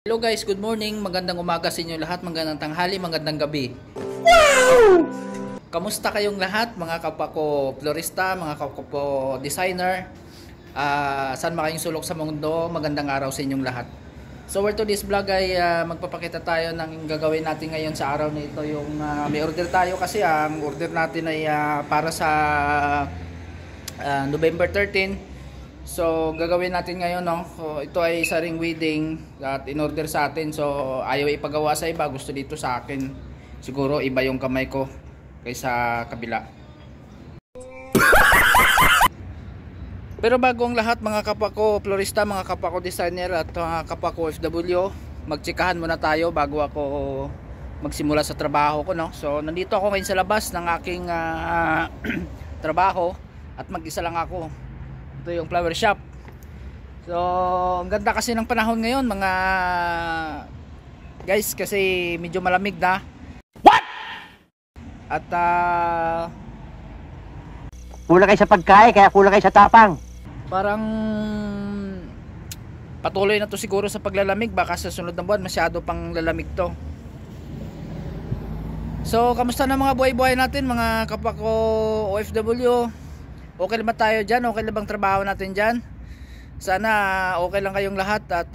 Hello guys, good morning, magandang umaga sa inyo lahat, magandang tanghali, magandang gabi. Wow! Kamusta kayong lahat mga kapwa ko florista, mga kapwa ko designer, saan man kayong sulok sa mundo, magandang araw sa inyong lahat. So for today's vlog ay magpapakita tayo ng gagawin natin ngayon sa araw na ito. Yung may order tayo kasi ang order natin ay para sa November 13. So gagawin natin ngayon, no? So, ito ay isa ring wedding at in-order sa atin. So ayaw ipagawa sa iba, gusto dito sa akin. Siguro iba yung kamay ko kaysa kabila. Pero bago ang lahat mga kapwa ko florista, mga kapwa ko designer at mga kapwa ko OFW, magtsikahan muna tayo bago ako magsimula sa trabaho ko, no? So nandito ako ngayon sa labas ng aking trabaho at mag-isa lang ako. Ito yung flower shop. So ang ganda kasi ng panahon ngayon mga guys, kasi medyo malamig na. What? At kulang kayo sa pagkain, kaya kulang kayo sa tapang. Parang patuloy na to siguro sa paglalamig, baka sa sunod na buwan masyado pang lalamig to. So kamusta na mga buhay-buhay natin mga kapwa ko OFW? Okay na ba tayo dyan? Okay na bang trabaho natin dyan? Sana okay lang kayong lahat at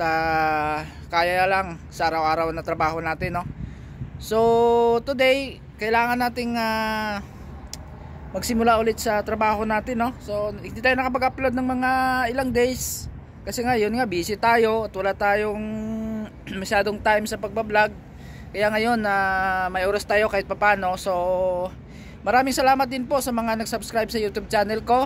kaya lang sa araw-araw na trabaho natin, no? So today kailangan nating magsimula ulit sa trabaho natin, no? So hindi tayo nakapag-upload ng mga ilang days kasi ngayon nga busy tayo at wala tayong masyadong time sa pagbablog. Kaya ngayon may oras tayo kahit papano. So maraming salamat din po sa mga nag-subscribe sa YouTube channel ko,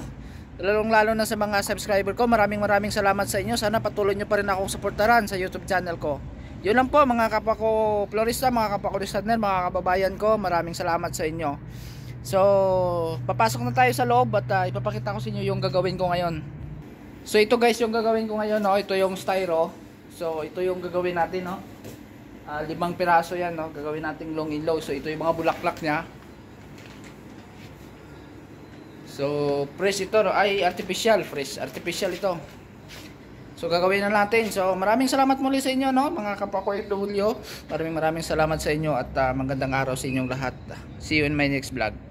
lalong-lalo na sa mga subscriber ko. Maraming salamat sa inyo. Sana patuloy nyo pa rin akong suportahan sa YouTube channel ko. Yun lang po mga kapwa ko florista, mga kapwa ko designer, mga kababayan ko. Maraming salamat sa inyo. So papasok na tayo sa loob at ipapakita ko sa inyo yung gagawin ko ngayon. So ito guys yung gagawin ko ngayon, no? Ito yung styro. So ito yung gagawin natin, no? 5 piraso yan, no? Gagawin nating long and low. So ito yung mga bulaklak nya. So fresh ito, no? Ay artificial, fresh artificial ito. So gagawin na natin. So maraming salamat muli sa inyo, no mga kapwa ko OFW. Maraming salamat sa inyo at magandang araw sa inyong lahat. See you in my next vlog.